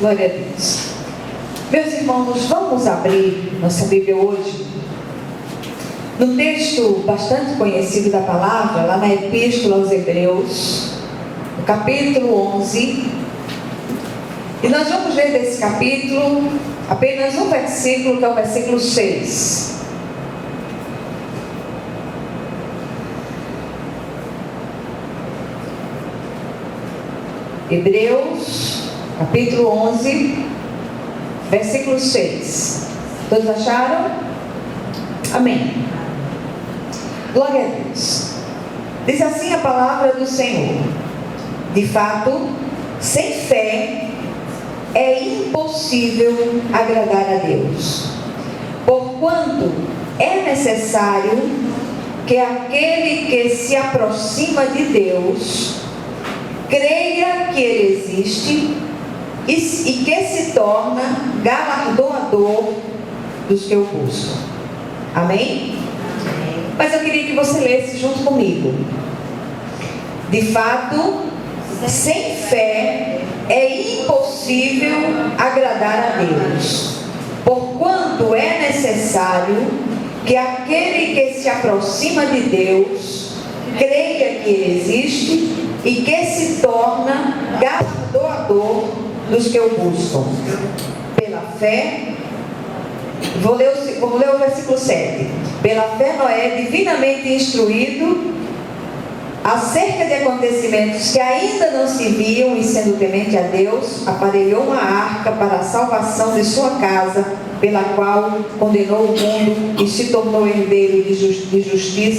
Glória a Deus. Meus irmãos, vamos abrir nossa Bíblia hoje num texto bastante conhecido da palavra, lá na Epístola aos Hebreus, no capítulo 11. E nós vamos ler desse capítulo apenas um versículo, que é o versículo 6. Hebreus, capítulo 11, versículo 6. Todos acharam? Amém. Glória a Deus. Diz assim a palavra do Senhor: de fato, sem fé é impossível agradar a Deus, porquanto é necessário que aquele que se aproxima de Deus creia que Ele existe e que se torna galardoador dos que o buscam. Amém? Mas eu queria que você lesse junto comigo. De fato, sem fé é impossível agradar a Deus, porquanto é necessário que aquele que se aproxima de Deus creia que Ele existe e que se torna galardoador dos que o buscam. Pela fé, vamos ler o versículo 7. Pela fé Noé, divinamente instruído acerca de acontecimentos que ainda não se viam, e sendo temente a Deus, aparelhou uma arca para a salvação de sua casa, pela qual condenou o mundo e se tornou herdeiro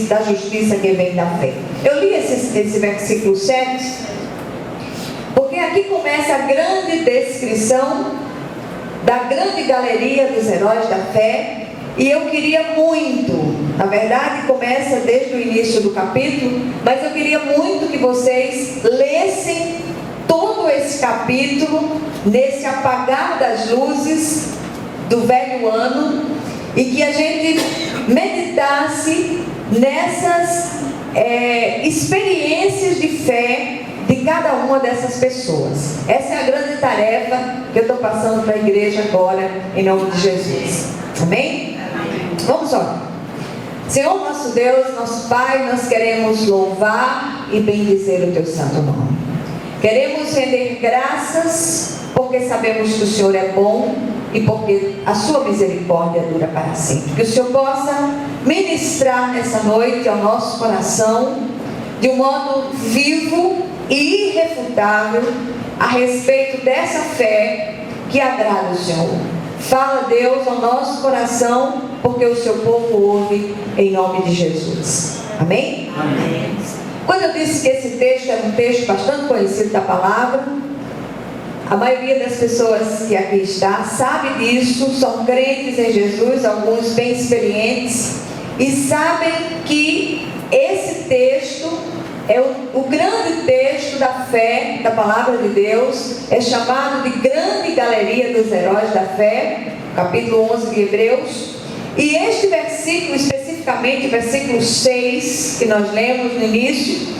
da justiça que vem da fé. Eu li esse versículo 7, porque aqui começa a grande descrição da grande galeria dos heróis da fé. E eu queria muito, na verdade começa desde o início do capítulo, mas eu queria muito que vocês lessem todo esse capítulo nesse apagar das luzes do velho ano, e que a gente meditasse nessas experiências de fé de cada uma dessas pessoas. Essa é a grande tarefa que eu estou passando para a igreja agora, em nome de Jesus. Amém? Vamos orar. Senhor nosso Deus, nosso Pai, nós queremos louvar e bendizer o Teu santo nome. Queremos render graças porque sabemos que o Senhor é bom e porque a Sua misericórdia dura para sempre. Que o Senhor possa ministrar nessa noite ao nosso coração de um modo vivo e irrefutável a respeito dessa fé que agrada o Senhor. Fala, Deus, ao nosso coração, porque o seu povo ouve, em nome de Jesus. Amém? Amém. Quando eu disse que esse texto é um texto bastante conhecido da palavra, a maioria das pessoas que aqui está sabe disso, são crentes em Jesus, alguns bem experientes, e sabem que esse texto é o grande texto da fé, da palavra de Deus, é chamado de grande galeria dos heróis da fé, capítulo 11 de Hebreus. E este versículo, especificamente, versículo 6, que nós lemos no início,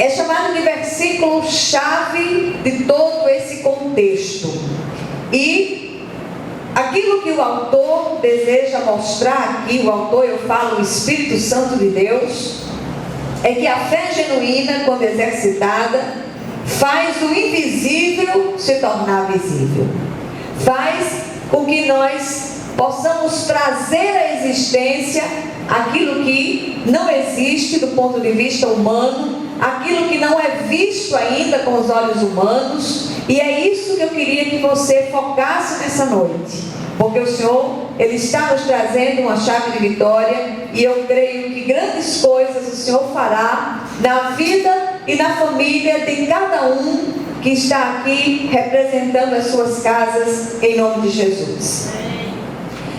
é chamado de versículo chave de todo esse contexto. E aquilo que o autor deseja mostrar aqui, o autor, eu falo, o Espírito Santo de Deus, é que a fé genuína, quando exercitada, faz o invisível se tornar visível. Faz com que nós possamos trazer à existência aquilo que não existe do ponto de vista humano, aquilo que não é visto ainda com os olhos humanos. E é isso que eu queria que você focasse nessa noite, porque o Senhor, Ele está nos trazendo uma chave de vitória, e eu creio que grandes coisas o Senhor fará na vida e na família de cada um que está aqui representando as suas casas, em nome de Jesus.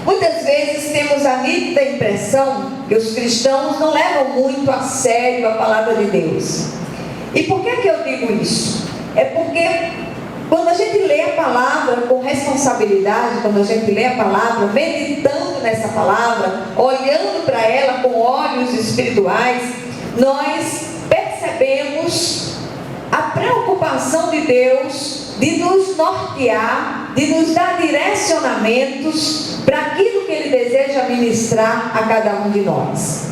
Muitas vezes temos a nítida impressão que os cristãos não levam muito a sério a palavra de Deus. E por que eu digo isso? É porque quando a gente lê a palavra com responsabilidade, quando a gente lê a palavra, meditando nessa palavra, olhando para ela com olhos espirituais, nós percebemos a preocupação de Deus de nos nortear, de nos dar direcionamentos para aquilo que Ele deseja ministrar a cada um de nós.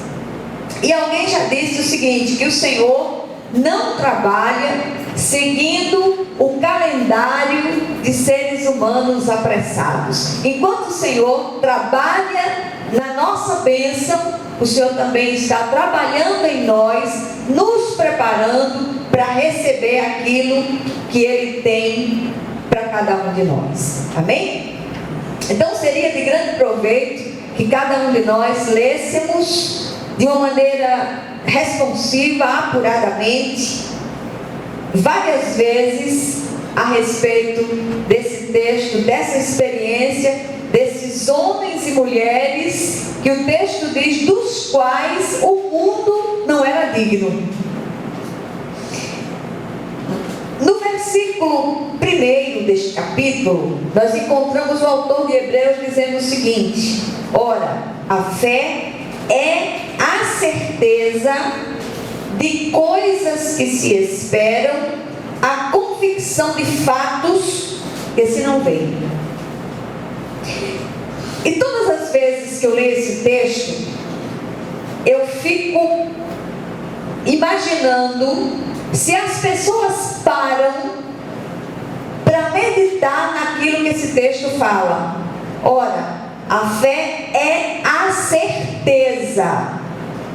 E alguém já disse o seguinte, que o Senhor não trabalha seguindo o calendário de seres humanos apressados. Enquanto o Senhor trabalha na nossa bênção, o Senhor também está trabalhando em nós, nos preparando para receber aquilo que Ele tem para cada um de nós. Amém? Então seria de grande proveito que cada um de nós lêssemos de uma maneira responsiva, apuradamente, várias vezes a respeito desse texto, dessa experiência, desses homens e mulheres que o texto diz, dos quais o mundo não era digno. No versículo 1 deste capítulo, nós encontramos o autor de Hebreus dizendo o seguinte: ora, a fé é a certeza de coisas que se esperam, a convicção de fatos que se não veem. E todas as vezes que eu leio esse texto, eu fico imaginando se as pessoas param para meditar naquilo que esse texto fala. Ora, a fé é a certeza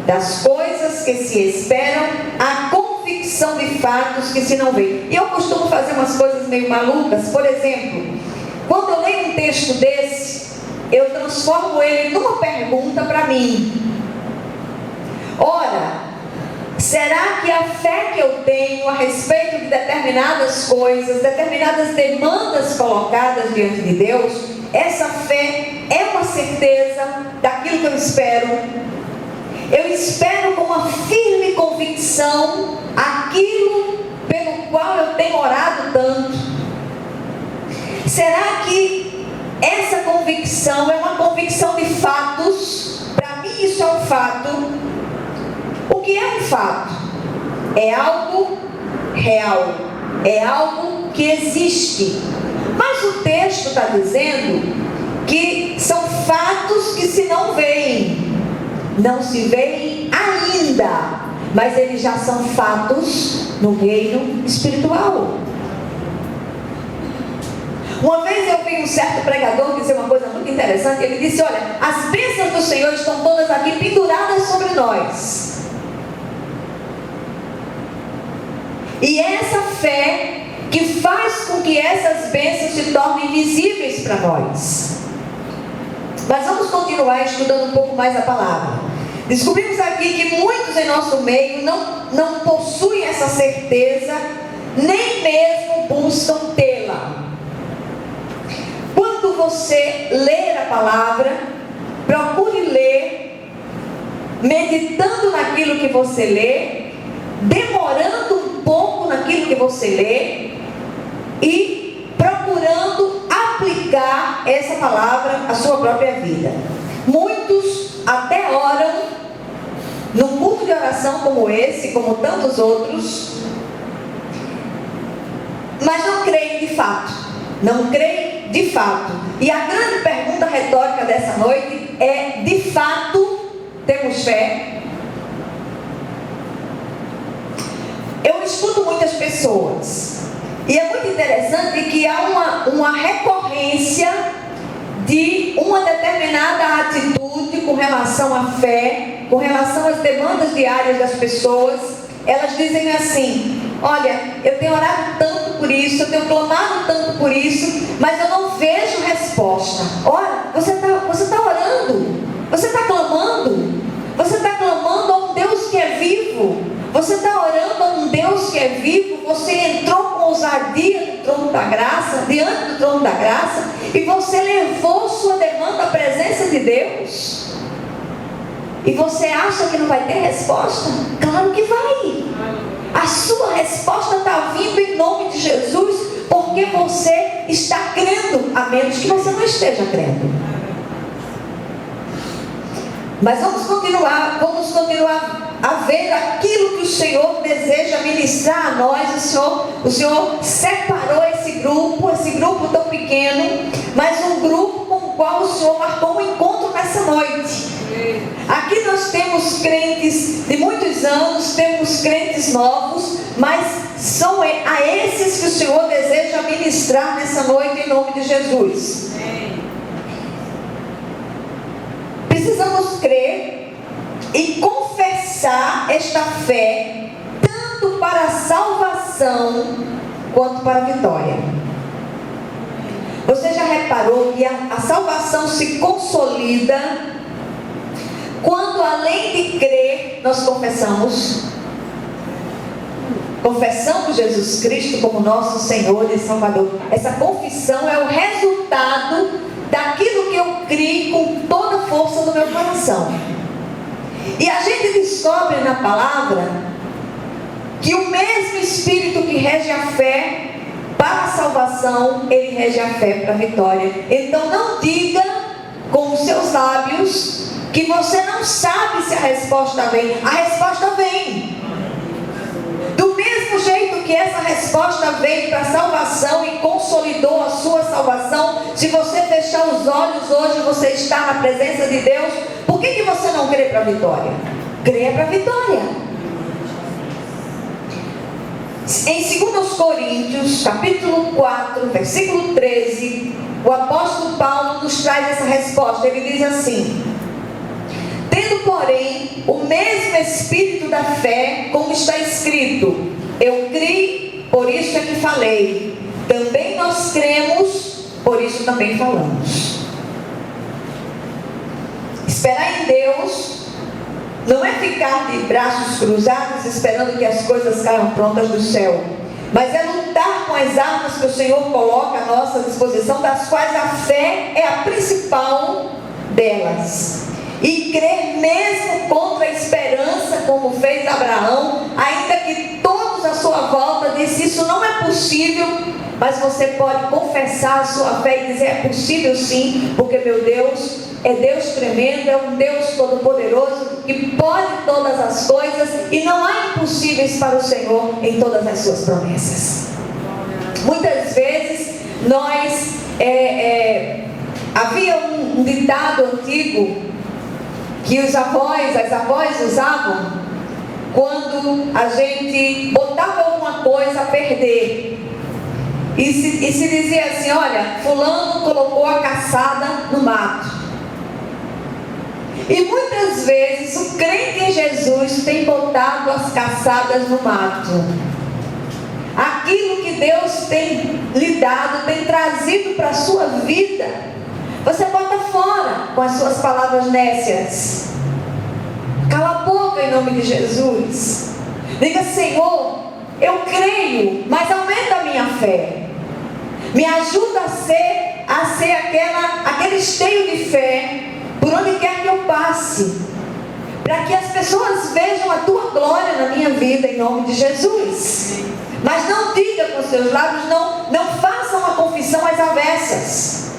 das coisas que se esperam, a convicção de fatos que se não veem. E eu costumo fazer umas coisas meio malucas. Por exemplo, quando eu leio um texto desse, eu transformo ele numa pergunta para mim. Ora, será que a fé que eu tenho a respeito de determinadas coisas, determinadas demandas colocadas diante de Deus, essa fé é uma certeza daquilo que eu espero? Eu espero com uma firme convicção aquilo pelo qual eu tenho orado tanto. Será que essa convicção é uma convicção de fatos? Para mim isso é um fato. O que é um fato? É algo real, é algo que existe. Mas o texto está dizendo que são fatos que se não veem. Não se veem ainda, mas eles já são fatos no reino espiritual. Uma vez eu vi um certo pregador dizer uma coisa muito interessante. Ele disse: olha, as bênçãos do Senhor estão todas aqui penduradas sobre nós. E é essa fé que faz com que essas bênçãos se tornem visíveis para nós. Mas vamos continuar estudando um pouco mais a palavra. Descobrimos aqui que muitos em nosso meio não possuem essa certeza, nem mesmo buscam tê-la. Quando você ler a palavra, procure ler, meditando naquilo que você lê, demorando um pouco naquilo que você lê e procurando aplicar essa palavra à sua própria vida. Muitos até oram num culto de oração como esse, como tantos outros, mas não creem de fato. Não creem de fato. E a grande pergunta retórica dessa noite é: de fato temos fé? Eu escuto muitas pessoas, e é muito interessante que há uma recorrência de uma determinada atitude com relação à fé, com relação às demandas diárias das pessoas. Elas dizem assim: olha, eu tenho orado tanto por isso, eu tenho clamado tanto por isso, mas eu não vejo resposta. Ora, você está orando, você está clamando a um Deus que é vivo. Você está orando a um Deus que é vivo. Você entrou com ousadia no trono da graça, diante do trono da graça, e você levou sua demanda à presença de Deus. E você acha que não vai ter resposta? Claro que vai. A sua resposta está vindo em nome de Jesus, porque você está crendo, a menos que você não esteja crendo. Mas vamos continuar a ver aquilo que o Senhor deseja ministrar a nós. O Senhor separou esse grupo tão pequeno, mas um grupo com o qual o Senhor marcou um encontro nessa noite. Aqui nós temos crentes de muitos anos, temos crentes novos, mas são a esses que o Senhor deseja ministrar nessa noite em nome de Jesus. Precisamos crer e confessar esta fé, tanto para a salvação quanto para a vitória. Você já reparou que a salvação se consolida quando, além de crer, nós confessamos Jesus Cristo como nosso Senhor e Salvador? Essa confissão é o resultado daquilo que eu criei com toda a força do meu coração. E a gente descobre na palavra que o mesmo Espírito que rege a fé para a salvação, ele rege a fé para a vitória. Então não diga com os seus lábios que você não sabe se a resposta vem. A resposta vem. Do mesmo jeito que essa resposta veio para a salvação e consolidou a sua salvação, se você fechar os olhos hoje, você está na presença de Deus. Por que você não crê para a vitória? Crê para a vitória. Em 2 Coríntios, capítulo 4, versículo 13, o apóstolo Paulo nos traz essa resposta. Ele diz assim: tendo, porém, o mesmo espírito da fé, como está escrito, eu criei, por isso é que falei. Também nós cremos, por isso também falamos. Esperar em Deus não é ficar de braços cruzados esperando que as coisas caiam prontas do céu, mas é lutar com as armas que o Senhor coloca à nossa disposição, das quais a fé é a principal delas. E crer mesmo contra a esperança, como fez Abraão, ainda que todos à sua volta disse: isso não é possível, mas você pode confessar a sua fé e dizer: é possível sim, porque meu Deus é Deus tremendo, é um Deus todo-poderoso, que pode todas as coisas, e não há impossíveis para o Senhor em todas as suas promessas. Muitas vezes havia um ditado antigo que as avós usavam quando a gente botava alguma coisa a perder. E se dizia assim: olha, fulano colocou a caçada no mato. E muitas vezes o crente em Jesus tem botado as caçadas no mato. Aquilo que Deus tem lhe dado, tem trazido para a sua vida, você bota fora com as suas palavras nécias. Cala a boca em nome de Jesus. Diga: Senhor, eu creio, mas aumenta a minha fé. Me ajuda a ser aquele esteio de fé por onde quer que eu passe, para que as pessoas vejam a tua glória na minha vida em nome de Jesus. Mas não diga com seus lábios, não faça uma confissão às avessas.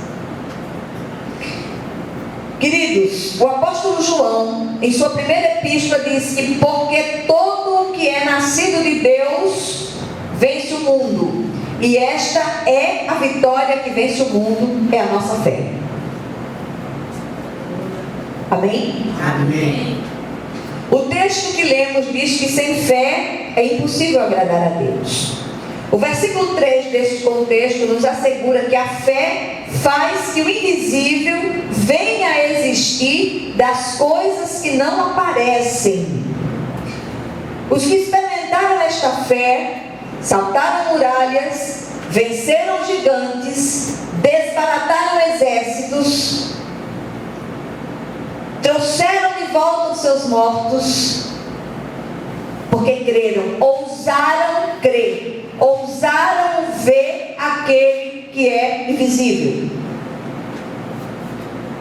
Queridos, o apóstolo João, em sua primeira epístola, diz que porque todo o que é nascido de Deus vence o mundo, e esta é a vitória que vence o mundo, é a nossa fé. Amém? Amém. O texto que lemos diz que sem fé é impossível agradar a Deus. O versículo 3 deste contexto nos assegura que a fé faz que o invisível venha a existir das coisas que não aparecem. Os que experimentaram esta fé saltaram muralhas, venceram gigantes, desbarataram exércitos, trouxeram de volta os seus mortos, porque creram, ousaram crer, ousaram ver aquele que é invisível.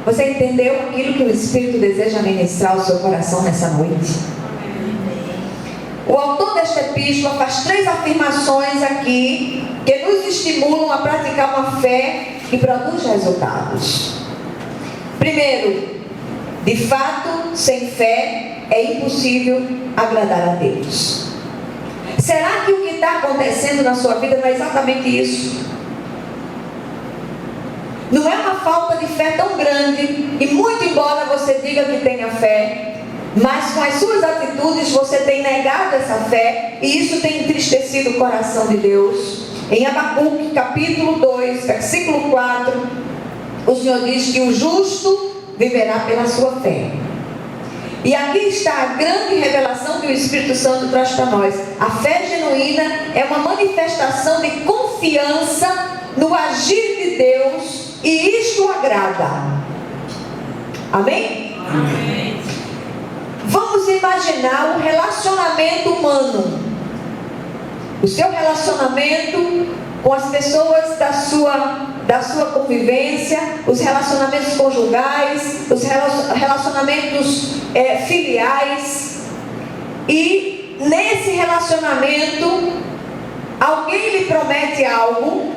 Você entendeu aquilo que o Espírito deseja ministrar ao seu coração nessa noite? O autor desta epístola faz 3 afirmações aqui que nos estimulam a praticar uma fé que produz resultados. Primeiro, De fato, sem fé é impossível agradar a Deus. Será que o que está acontecendo na sua vida não é exatamente isso? Não é uma falta de fé tão grande, e muito embora você diga que tenha fé, mas com as suas atitudes você tem negado essa fé, e isso tem entristecido o coração de Deus. Em Abacuque, capítulo 2, versículo 4, o Senhor diz que o justo viverá pela sua fé. E aqui está a grande revelação que o Espírito Santo traz para nós. A fé genuína é uma manifestação de confiança no agir de Deus, e isto agrada. Amém? Amém. Vamos imaginar o relacionamento humano. O seu relacionamento com as pessoas da sua convivência, os relacionamentos conjugais, os relacionamentos filiais. E nesse relacionamento, alguém lhe promete algo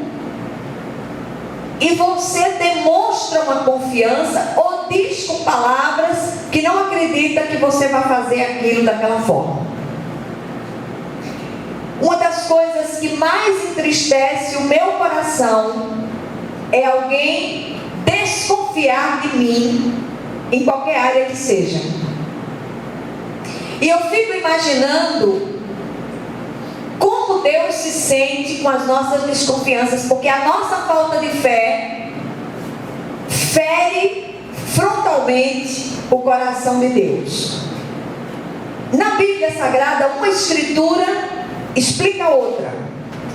e você demonstra uma confiança ou diz com palavras que não acredita que você vai fazer aquilo daquela forma. Uma das coisas que mais entristece o meu coração é alguém desconfiar de mim em qualquer área que seja. E eu fico imaginando como Deus se sente com as nossas desconfianças, porque a nossa falta de fé fere frontalmente o coração de Deus. Na Bíblia Sagrada, uma escritura explica outra.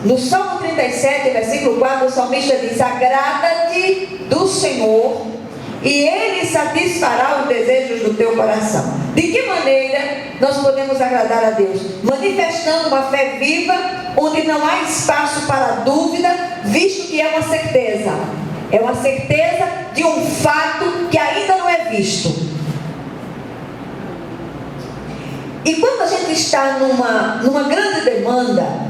No Salmo 37, versículo 4, o salmista diz: agrada-te do Senhor e Ele satisfará os desejos do teu coração. De que maneira nós podemos agradar a Deus? Manifestando uma fé viva, onde não há espaço para dúvida, visto que é uma certeza. É uma certeza de um fato que ainda não é visto. E quando a gente está numa grande demanda,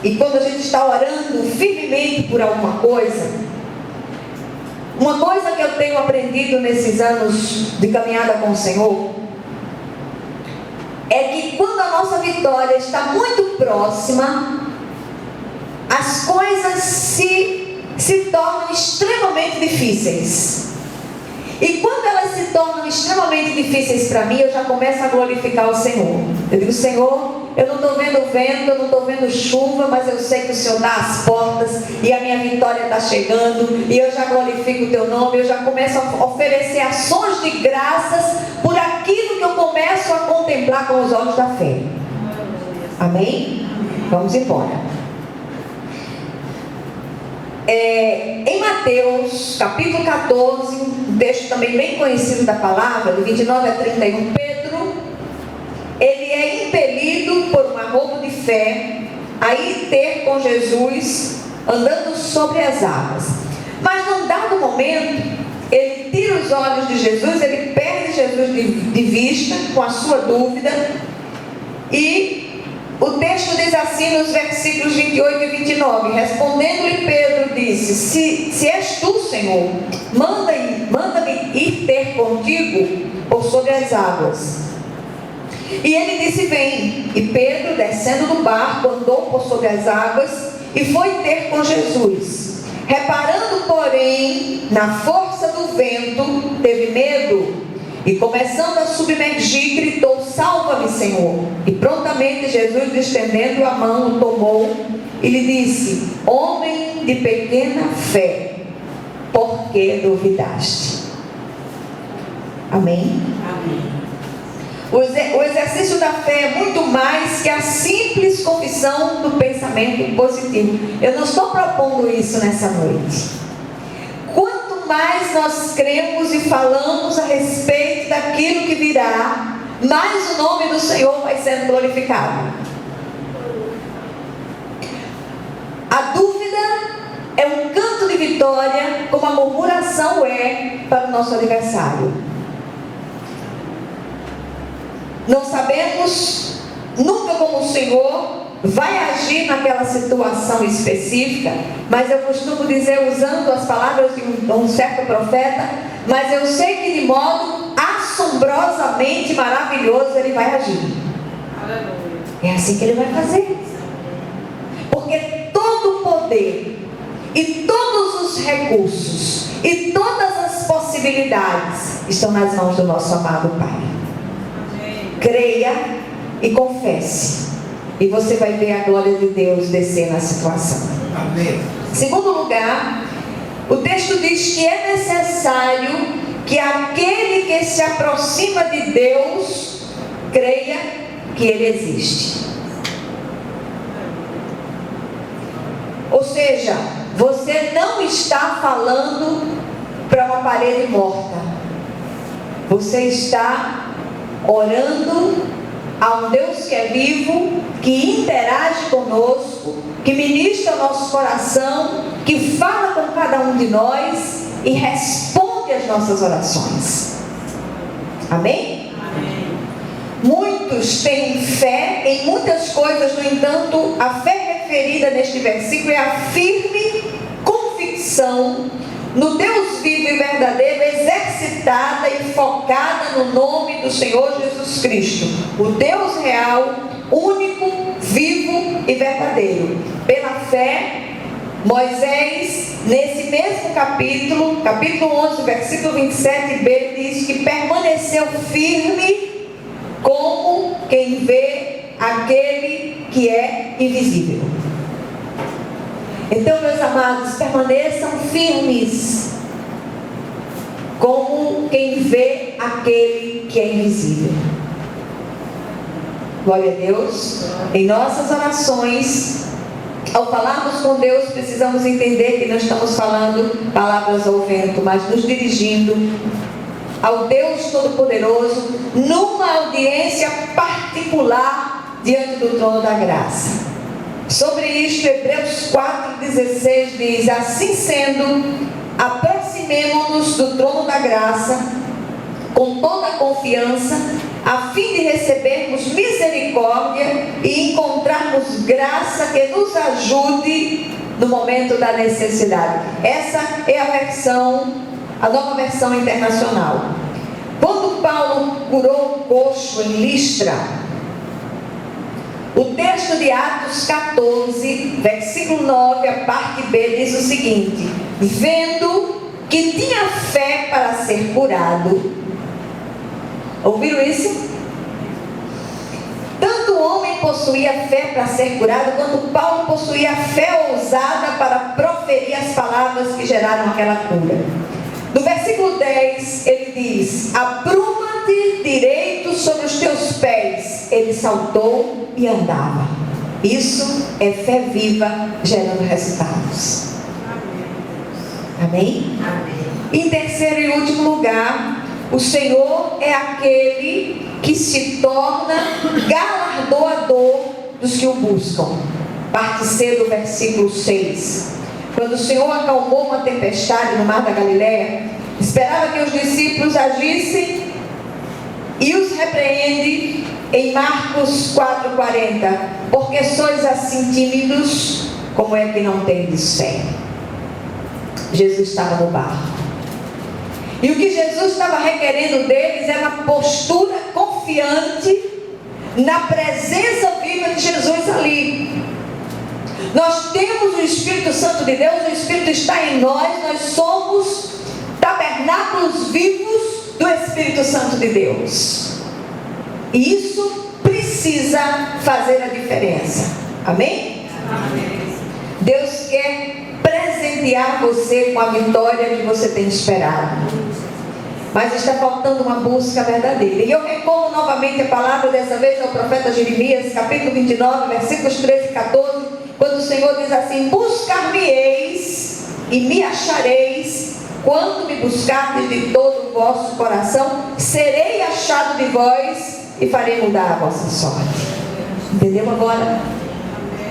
e quando a gente está orando firmemente por alguma coisa, uma coisa que eu tenho aprendido nesses anos de caminhada com o Senhor, é que quando a nossa vitória está muito próxima, as coisas se tornam extremamente difíceis. E quando elas se tornam extremamente difíceis para mim, eu já começo a glorificar o Senhor. Eu digo: Senhor, eu não estou vendo vento, eu não estou vendo chuva, mas eu sei que o Senhor dá as portas e a minha vitória está chegando, e eu já glorifico o teu nome. Eu já começo a oferecer ações de graças por aquilo que eu começo a contemplar com os olhos da fé. Amém? Vamos embora. Em Mateus capítulo 14, um texto também bem conhecido da palavra, de 29 a 31, Pedro, ele é impelido por um arrobo de fé a ir ter com Jesus, andando sobre as águas. Mas num dado momento, ele tira os olhos de Jesus, ele perde Jesus de vista com a sua dúvida, e o texto diz assim nos versículos 28 e 29, respondendo-lhe Pedro disse: se és tu, Senhor, manda-me ir ter contigo por sobre as águas. E ele disse: vem. E Pedro, descendo do barco, andou por sobre as águas e foi ter com Jesus. Reparando, porém, na força do vento, teve medo, e começando a submergir, gritou: salva-me, Senhor. E prontamente Jesus, estendendo a mão, o tomou e lhe disse: homem de pequena fé, por que duvidaste? Amém? Amém. O exercício da fé é muito mais que a simples confissão do pensamento positivo. Eu não estou propondo isso nessa noite. Quanto mais nós cremos e falamos a respeito daquilo que virá, mais o nome do Senhor vai sendo glorificado. A dúvida é um canto de vitória, como a murmuração é para o nosso adversário. Não sabemos nunca como o Senhor vai agir naquela situação específica, mas eu costumo dizer, usando as palavras de um certo profeta, mas eu sei que de modo assombrosamente maravilhoso ele vai agir. É assim que ele vai fazer. Porque todo o poder e todos os recursos e todas as possibilidades estão nas mãos do nosso amado Pai. Creia e confesse, e você vai ver a glória de Deus descer na situação. Amém. Segundo lugar, o texto diz que é necessário que aquele que se aproxima de Deus creia que Ele existe. Ou seja, você não está falando para uma parede morta. Você está orando a um Deus que é vivo, que interage conosco, que ministra o nosso coração, que fala com cada um de nós e responde às nossas orações. Amém? Amém. Muitos têm fé em muitas coisas, no entanto, a fé referida neste versículo é a firme convicção no Deus vivo e verdadeiro, exercitada e focada no nome do Senhor Jesus Cristo, o Deus real, único, vivo e verdadeiro. Pela fé, Moisés, nesse mesmo capítulo 11, versículo 27b, diz que permaneceu firme como quem vê aquele que é invisível. Então, meus amados, permaneçam firmes como quem vê aquele que é invisível. Glória a Deus. Em nossas orações, ao falarmos com Deus, precisamos entender que não estamos falando palavras ao vento, mas nos dirigindo ao Deus Todo-Poderoso numa audiência particular diante do trono da graça. Sobre isto, Hebreus 4,16 diz: assim sendo, aproximemo-nos do trono da graça com toda a confiança, a fim de recebermos misericórdia e encontrarmos graça que nos ajude no momento da necessidade. Essa é a nova versão internacional. Quando Paulo curou o coxo em Listra, o texto de Atos 14, versículo 9, a parte B, diz o seguinte: vendo que tinha fé para ser curado. Ouviram isso? Tanto o homem possuía fé para ser curado, quanto Paulo possuía fé ousada para proferir as palavras que geraram aquela cura. No versículo 10, ele diz: apruma-te direito sobre os teus pés. Ele saltou e andava. Isso é fé viva gerando resultados. Amém? Amém. Em terceiro e último lugar, o Senhor é aquele que se torna galardoador dos que o buscam. Parte C do versículo 6. Quando o Senhor acalmou uma tempestade no mar da Galileia, esperava que os discípulos agissem e os repreende em Marcos 4,40. Porque sois assim tímidos, como é que não tendes fé? Jesus estava no barco. E o que Jesus estava requerendo deles era uma postura confiante na presença viva de Jesus ali. Nós temos o Espírito Santo de Deus, o Espírito está em nós somos tabernáculos vivos do Espírito Santo de Deus. E isso precisa fazer a diferença. Amém? Amém. Deus quer presentear você com a vitória que você tem esperado. Mas está faltando uma busca verdadeira. E eu recorro novamente a palavra, dessa vez ao profeta Jeremias, capítulo 29, versículos 13 e 14, quando o Senhor diz assim: buscar-me-eis e me achareis, quando me buscardes de todo o vosso coração, serei achado de vós e farei mudar a vossa sorte. Entendeu agora?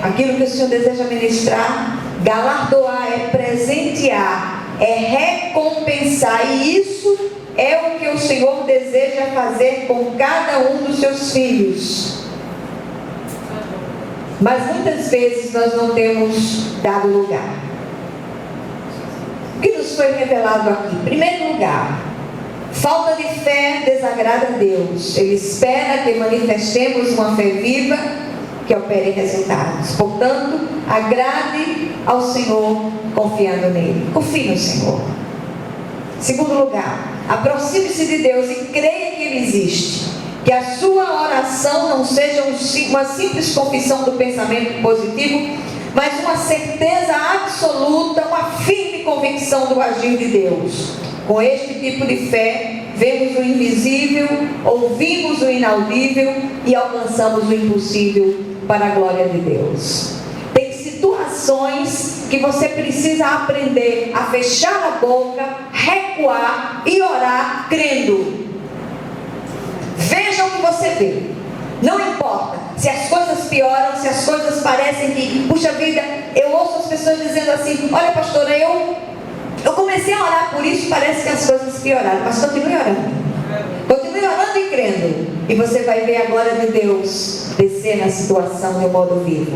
Aquilo que o Senhor deseja ministrar, galardoar, é presentear, é recompensar, e isso é o que o Senhor deseja fazer com cada um dos seus filhos. Mas muitas vezes nós não temos dado lugar. O que nos foi revelado aqui? Em primeiro lugar, falta de fé desagrada a Deus. Ele espera que manifestemos uma fé viva que opere resultados. Portanto, agrade ao Senhor confiando nele. Confie no Senhor. Segundo lugar, aproxime-se de Deus e creia que Ele existe. Que a sua oração não seja uma simples confissão do pensamento positivo, mas uma certeza absoluta, uma firme convicção do agir de Deus. Com este tipo de fé, vemos o invisível, ouvimos o inaudível e alcançamos o impossível para a glória de Deus. Tem situações que você precisa aprender a fechar a boca, recuar e orar crendo. Veja o que você vê. Não importa se as coisas pioram, se as coisas parecem que, puxa vida, eu ouço as pessoas dizendo assim: olha, pastora, eu comecei a orar por isso, parece que as coisas pioraram. Mas continue orando. Continue orando e crendo. E você vai ver a glória de Deus descer na situação de um modo vivo.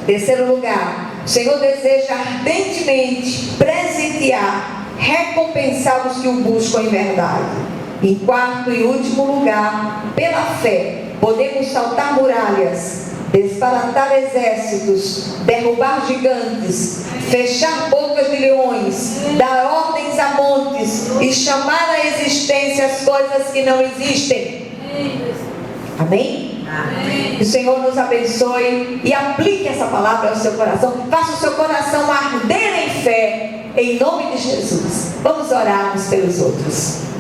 Terceiro lugar, o Senhor deseja ardentemente presentear, recompensar os que o buscam em verdade. Em quarto e último lugar, pela fé, podemos saltar muralhas, desbaratar exércitos, derrubar gigantes, fechar bocas de leões, dar ordens a montes e chamar à existência as coisas que não existem. Amém? Amém. Que o Senhor nos abençoe e aplique essa palavra ao seu coração. Faça o seu coração arder em fé, em nome de Jesus. Vamos orar uns pelos outros.